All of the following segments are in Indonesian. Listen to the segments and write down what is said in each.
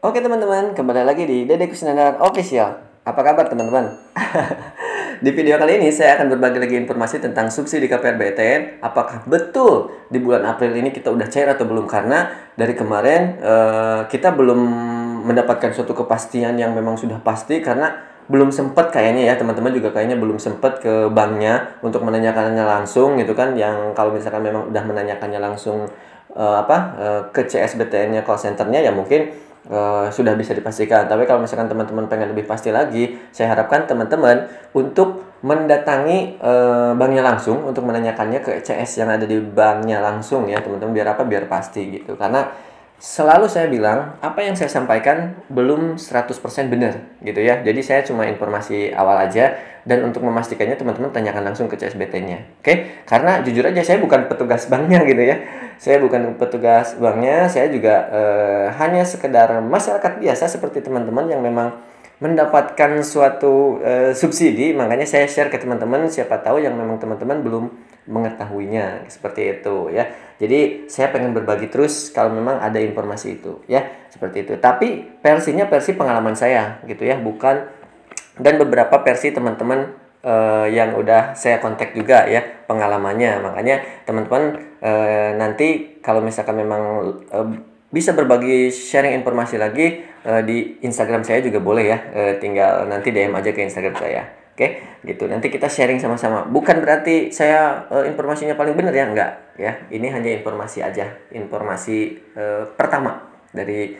Oke teman-teman, kembali lagi di Dede Kusnandar Official. Apa kabar teman-teman? Di video kali ini saya akan berbagi lagi informasi tentang subsidi KPR BTN. Apakah betul di bulan April ini kita udah cair atau belum? Karena dari kemarin kita belum mendapatkan suatu kepastian yang memang sudah pasti, karena belum sempat kayaknya ya, teman-teman juga kayaknya belum sempat ke banknya untuk menanyakannya langsung gitu kan. Yang kalau misalkan memang udah menanyakannya langsung ke CSBTN-nya, call center-nya, ya mungkin sudah bisa dipastikan. Tapi kalau misalkan teman-teman pengen lebih pasti lagi, saya harapkan teman-teman untuk mendatangi banknya langsung untuk menanyakannya ke CS yang ada di banknya langsung ya teman-teman, biar apa, biar pasti gitu. Karena selalu saya bilang apa yang saya sampaikan belum 100% benar gitu ya. Jadi saya cuma informasi awal aja, dan untuk memastikannya teman-teman tanyakan langsung ke CSBT-nya. Oke? Karena jujur aja saya bukan petugas banknya gitu ya. Saya bukan petugas banknya, saya juga hanya sekedar masyarakat biasa seperti teman-teman yang memang mendapatkan suatu subsidi. Makanya saya share ke teman-teman, siapa tahu yang memang teman-teman belum mengetahuinya, seperti itu ya. Jadi saya pengen berbagi terus kalau memang ada informasi itu ya, seperti itu. Tapi versinya versi pengalaman saya gitu ya, bukan, dan beberapa versi teman-teman yang udah saya kontak juga ya pengalamannya. Makanya teman-teman nanti kalau misalkan memang bisa berbagi sharing informasi lagi di Instagram saya juga boleh ya. Tinggal nanti DM aja ke Instagram saya. Oke, gitu. Nanti kita sharing sama-sama. Bukan berarti saya informasinya paling benar ya, enggak ya. Ini hanya informasi aja, informasi pertama dari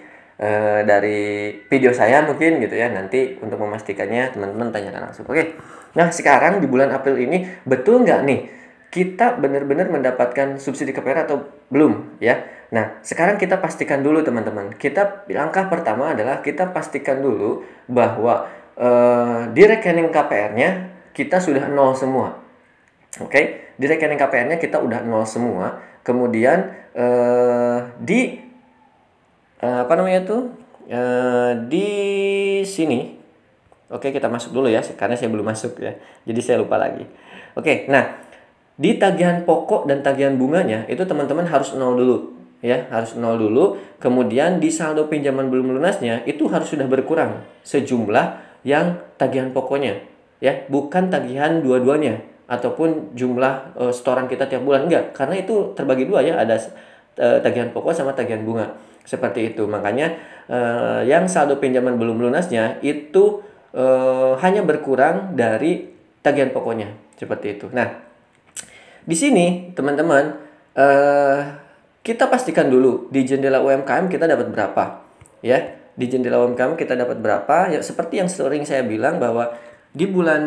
video saya mungkin gitu ya. Nanti untuk memastikannya teman-teman tanyakan langsung. Oke. Nah, sekarang di bulan April ini betul nggak nih kita benar-benar mendapatkan subsidi KPR atau belum ya? Nah, sekarang kita pastikan dulu teman-teman. Langkah pertama adalah kita pastikan dulu bahwa di rekening KPR-nya kita sudah nol semua. Oke, di rekening KPR-nya kita udah nol semua. Kemudian di apa namanya tuh di sini, oke, kita masuk dulu ya karena saya belum masuk ya, jadi saya lupa lagi. Oke, nah di tagihan pokok dan tagihan bunganya itu teman-teman harus nol dulu ya, harus nol dulu. Kemudian di saldo pinjaman belum lunasnya itu harus sudah berkurang sejumlah yang tagihan pokoknya ya, bukan tagihan dua-duanya ataupun jumlah setoran kita tiap bulan, enggak, karena itu terbagi dua ya, ada tagihan pokok sama tagihan bunga, seperti itu. Makanya yang saldo pinjaman belum lunasnya itu hanya berkurang dari tagihan pokoknya, seperti itu. Nah, di sini teman-teman kita pastikan dulu di jendela UMKM kita dapat berapa ya. Di jendela UMKM kita dapat berapa ya, seperti yang sering saya bilang bahwa di bulan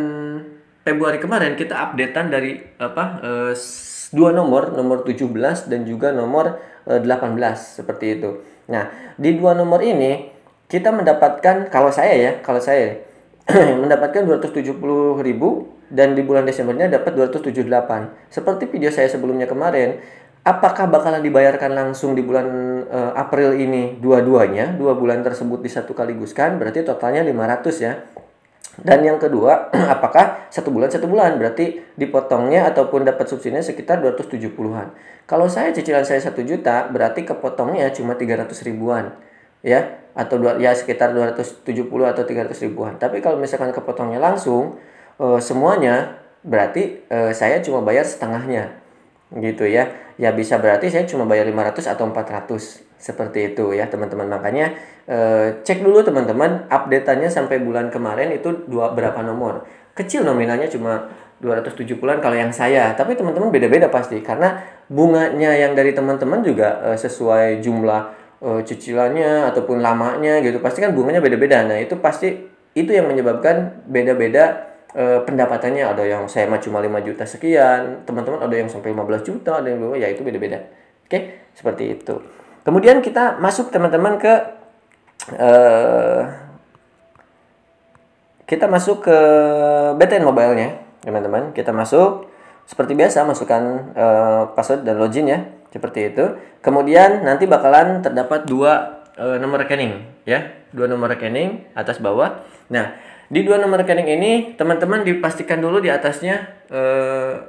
Februari kemarin kita updatean dari dua nomor 17 dan juga nomor 18, seperti itu. Nah, di dua nomor ini kita mendapatkan, kalau saya mendapatkan 270.000, dan di bulan Desembernya dapat 278. Seperti video saya sebelumnya kemarin, apakah bakalan dibayarkan langsung di bulan April ini dua-duanya, dua bulan tersebut di satu kaliguskan, berarti totalnya 500 ya. Dan yang kedua, apakah satu bulan berarti dipotongnya ataupun dapat subsidinya sekitar 270-an. Kalau cicilan saya 1 juta, berarti kepotongnya cuma 300 ribuan ya, atau sekitar 270 atau 300 ribuan. Tapi kalau misalkan kepotongnya langsung semuanya, berarti saya cuma bayar setengahnya gitu ya. Ya bisa berarti saya cuma bayar 500 atau 400, seperti itu ya teman-teman. Makanya cek dulu teman-teman update-annya sampai bulan kemarin itu berapa nomor. Kecil nominalnya cuma 270-an kalau yang saya, tapi teman-teman beda-beda pasti, karena bunganya yang dari teman-teman juga sesuai jumlah cicilannya ataupun lamanya gitu, pasti kan bunganya beda-beda. Nah, itu pasti itu yang menyebabkan beda-beda pendapatannya. Ada yang saya mah cuma 5 juta sekian, teman-teman ada yang sampai 15 juta, ada yang ya itu beda-beda. Oke, seperti itu. Kemudian kita masuk teman-teman ke BTN Mobile-nya, teman-teman. Kita masuk seperti biasa, masukkan password dan login ya, seperti itu. Kemudian nanti bakalan terdapat dua nomor rekening ya, dua nomor rekening atas bawah. Nah, di dua nomor rekening ini teman-teman dipastikan dulu di atasnya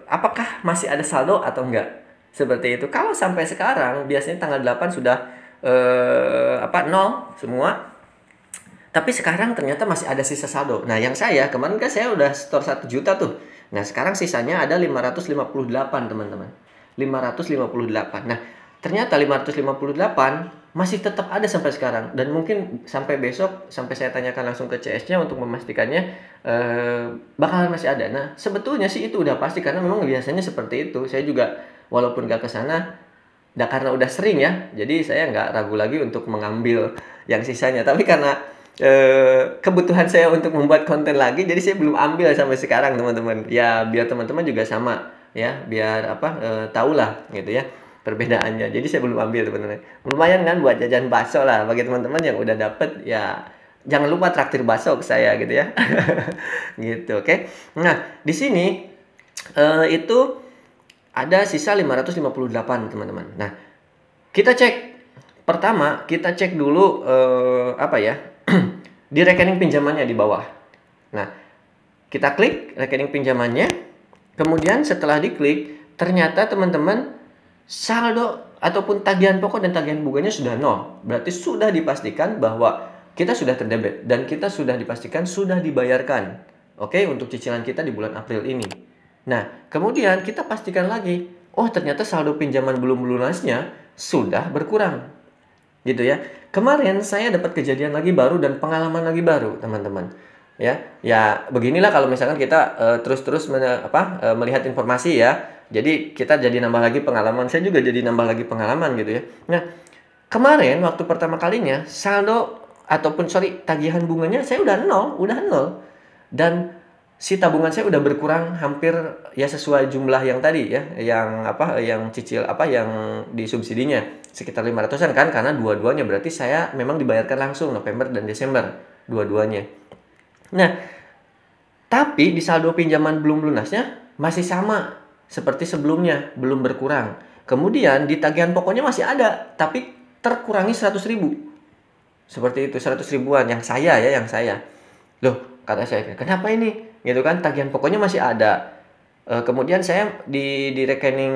apakah masih ada saldo atau enggak, seperti itu. Kalau sampai sekarang biasanya tanggal 8 sudah nol semua, Tapi sekarang ternyata masih ada sisa saldo. Nah, yang saya kemarin kan saya udah store 1 juta tuh. Nah, sekarang sisanya ada 558, teman-teman. 558. Nah, ternyata 558 masih tetap ada sampai sekarang, dan mungkin sampai besok, sampai saya tanyakan langsung ke CS-nya untuk memastikannya, bakalan masih ada. Nah, sebetulnya sih itu udah pasti karena memang biasanya seperti itu. Saya juga walaupun gak ke sana, karena udah sering ya, jadi saya nggak ragu lagi untuk mengambil yang sisanya. Tapi karena kebutuhan saya untuk membuat konten lagi, jadi saya belum ambil sampai sekarang, teman-teman. Ya biar teman-teman juga sama ya, biar tahulah gitu ya perbedaannya. Jadi saya belum ambil, teman-teman. Lumayan kan buat jajan bakso lah bagi teman-teman yang udah dapet ya. Jangan lupa traktir bakso ke saya gitu ya. Gitu, oke. Nah, di sini itu ada sisa 558, teman-teman. Nah, kita cek. Pertama, kita cek dulu apa ya? Di rekening pinjamannya di bawah. Nah, kita klik rekening pinjamannya. Kemudian setelah diklik, ternyata teman-teman saldo ataupun tagihan pokok dan tagihan bunganya sudah nol. Berarti sudah dipastikan bahwa kita sudah terdebit dan kita sudah dipastikan sudah dibayarkan. Oke, untuk cicilan kita di bulan April ini. Nah, kemudian kita pastikan lagi, oh ternyata saldo pinjaman belum lunasnya sudah berkurang. Gitu ya. Kemarin saya dapat kejadian lagi baru dan pengalaman lagi baru, teman-teman. Ya beginilah kalau misalkan kita terus-terus melihat informasi ya. Jadi kita jadi nambah lagi pengalaman, saya juga jadi nambah lagi pengalaman gitu ya. Nah, kemarin waktu pertama kalinya saldo ataupun tagihan bunganya saya udah nol. Dan si tabungan saya udah berkurang hampir ya sesuai jumlah yang tadi ya, yang cicil yang disubsidinya sekitar 500-an kan, karena dua-duanya berarti saya memang dibayarkan langsung November dan Desember dua-duanya. Nah, tapi di saldo pinjaman belum lunasnya masih sama seperti sebelumnya, belum berkurang. Kemudian di tagihan pokoknya masih ada, tapi terkurangi 100.000. Seperti itu, 100 ribuan yang saya. Loh, kata saya, kenapa ini? Gitu kan, tagihan pokoknya masih ada. Kemudian saya di rekening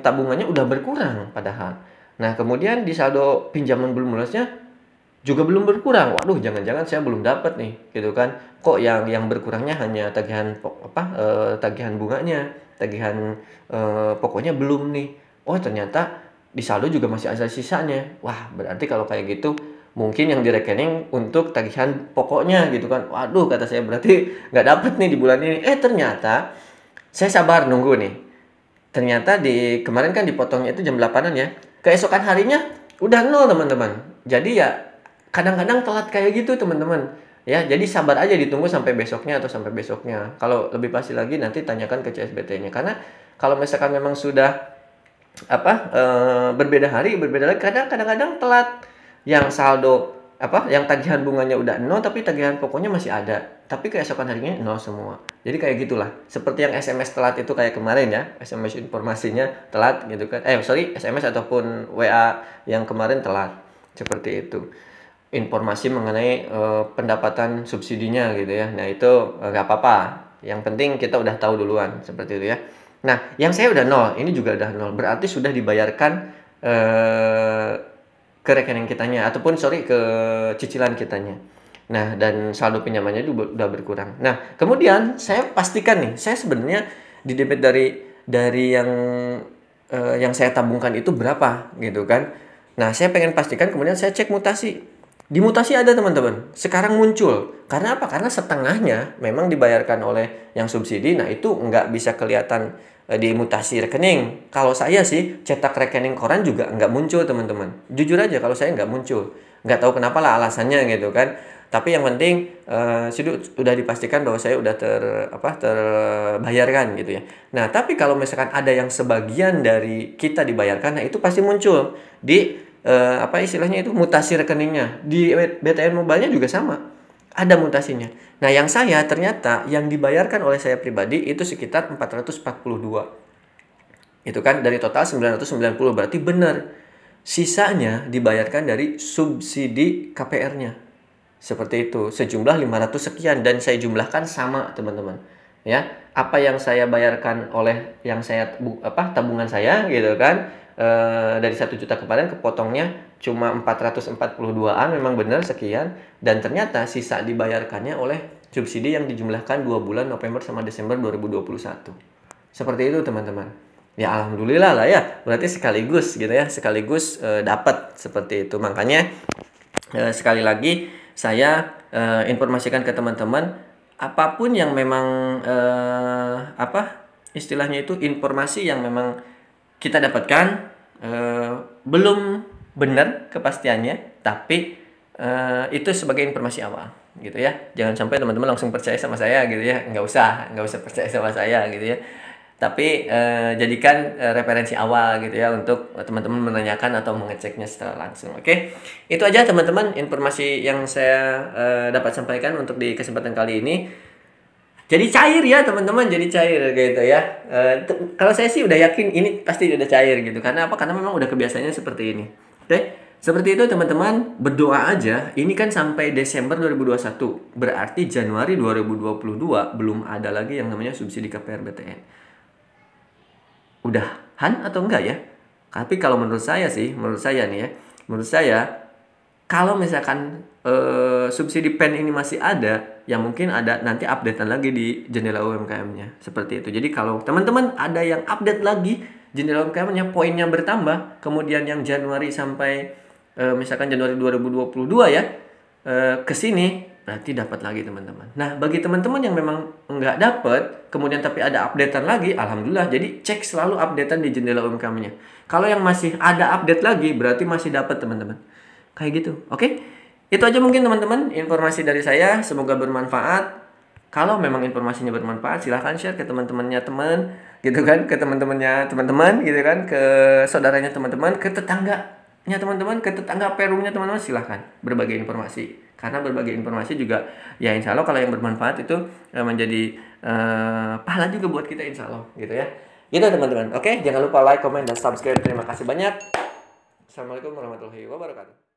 tabungannya udah berkurang padahal. Nah, kemudian di saldo pinjaman belum lunasnya juga belum berkurang. Waduh, jangan-jangan saya belum dapat nih, gitu kan. Kok yang berkurangnya hanya tagihan tagihan bunganya, tagihan pokoknya belum nih. Oh, ternyata di saldo juga masih ada sisanya. Wah, berarti kalau kayak gitu mungkin yang di rekening untuk tagihan pokoknya gitu kan. Waduh, kata saya, berarti nggak dapet nih di bulan ini. Ternyata saya sabar nunggu nih. Ternyata kemarin kan dipotongnya itu jam 8-an ya. Keesokan harinya udah nol, teman-teman. Jadi ya kadang-kadang telat kayak gitu, teman-teman. Ya, jadi sabar aja, ditunggu sampai besoknya atau sampai besoknya. Kalau lebih pasti lagi nanti tanyakan ke CSBT-nya. Karena kalau misalkan memang sudah berbeda hari, kadang-kadang telat. Yang saldo yang tagihan bunganya udah nol tapi tagihan pokoknya masih ada, tapi keesokan harinya nol semua. Jadi kayak gitulah, seperti yang SMS telat itu kayak kemarin ya, SMS informasinya telat gitu kan, SMS ataupun WA yang kemarin telat, seperti itu informasi mengenai pendapatan subsidinya gitu ya. Nah, itu nggak apa-apa, yang penting kita udah tahu duluan, seperti itu ya. Nah, yang saya udah nol, ini juga udah nol, berarti sudah dibayarkan ke rekening kitanya ataupun ke cicilan kitanya. Nah, dan saldo pinjamannya juga udah berkurang. Nah, kemudian saya pastikan nih, saya sebenarnya di debit dari yang saya tabungkan itu berapa gitu kan. Nah, saya pengen pastikan, kemudian saya cek mutasi. Di mutasi ada, teman-teman. Sekarang muncul. Karena apa? Karena setengahnya memang dibayarkan oleh yang subsidi. Nah, itu nggak bisa kelihatan di mutasi rekening. Kalau saya sih cetak rekening koran juga nggak muncul, teman-teman. Jujur aja, kalau saya nggak muncul. Nggak tahu kenapa lah alasannya gitu kan. Tapi yang penting sudah dipastikan bahwa saya udah terbayarkan gitu ya. Nah, tapi kalau misalkan ada yang sebagian dari kita dibayarkan, nah itu pasti muncul di istilahnya itu mutasi rekeningnya. Di BTN Mobile-nya juga sama, ada mutasinya. Nah, yang saya ternyata yang dibayarkan oleh saya pribadi itu sekitar 442. Itu kan dari total 990, berarti benar. Sisanya dibayarkan dari subsidi KPR-nya. Seperti itu, sejumlah 500 sekian, dan saya jumlahkan sama, teman-teman. Ya, apa yang saya bayarkan oleh yang saya tabungan saya gitu kan, dari 1 juta kemarin kepotongnya cuma 442-an memang benar sekian, dan ternyata sisa dibayarkannya oleh subsidi yang dijumlahkan 2 bulan November sama Desember 2021. Seperti itu teman-teman. Ya alhamdulillah lah ya, berarti sekaligus gitu ya, sekaligus dapat seperti itu. Makanya sekali lagi saya informasikan ke teman-teman, apapun yang memang istilahnya itu informasi yang memang kita dapatkan belum benar kepastiannya, tapi itu sebagai informasi awal gitu ya. Jangan sampai teman-teman langsung percaya sama saya gitu ya, nggak usah percaya sama saya gitu ya. Tapi jadikan referensi awal gitu ya untuk teman-teman menanyakan atau mengeceknya secara langsung. Oke, itu aja teman-teman informasi yang saya dapat sampaikan untuk di kesempatan kali ini. Jadi cair ya teman-teman, jadi cair gitu ya. Kalau saya sih udah yakin ini pasti udah cair gitu. Karena apa? Karena memang udah kebiasaannya seperti ini. Oke, seperti itu teman-teman. Berdoa aja. Ini kan sampai Desember 2021. Berarti Januari 2022 belum ada lagi yang namanya subsidi KPR BTN. Udahan atau enggak ya? Tapi kalau menurut saya nih ya, menurut saya kalau misalkan subsidi PEN ini masih ada, ya mungkin ada nanti updatean lagi di jendela UMKM-nya seperti itu. Jadi kalau teman-teman ada yang update lagi jendela UMKM-nya, poinnya bertambah, kemudian yang Januari sampai misalkan Januari 2022 ya ke sini, berarti dapat lagi teman-teman. Nah, bagi teman-teman yang memang nggak dapat, kemudian tapi ada updatean lagi, alhamdulillah. Jadi cek selalu updatean di jendela UMKM-nya. Kalau yang masih ada update lagi, berarti masih dapat teman-teman. Kayak gitu, oke? Itu aja mungkin teman-teman informasi dari saya. Semoga bermanfaat. Kalau memang informasinya bermanfaat, silahkan share ke teman-temannya teman, gitu kan? Ke teman-temannya teman-teman, gitu kan? Ke saudaranya teman-teman, ke tetangganya teman-teman, ke tetangga perumnya teman-teman, silahkan berbagi informasi. Karena berbagi informasi juga, ya insya Allah kalau yang bermanfaat itu menjadi pahala juga buat kita insya Allah, gitu ya. Gitu teman-teman. Oke, jangan lupa like, comment, dan subscribe. Terima kasih banyak. Assalamualaikum warahmatullahi wabarakatuh.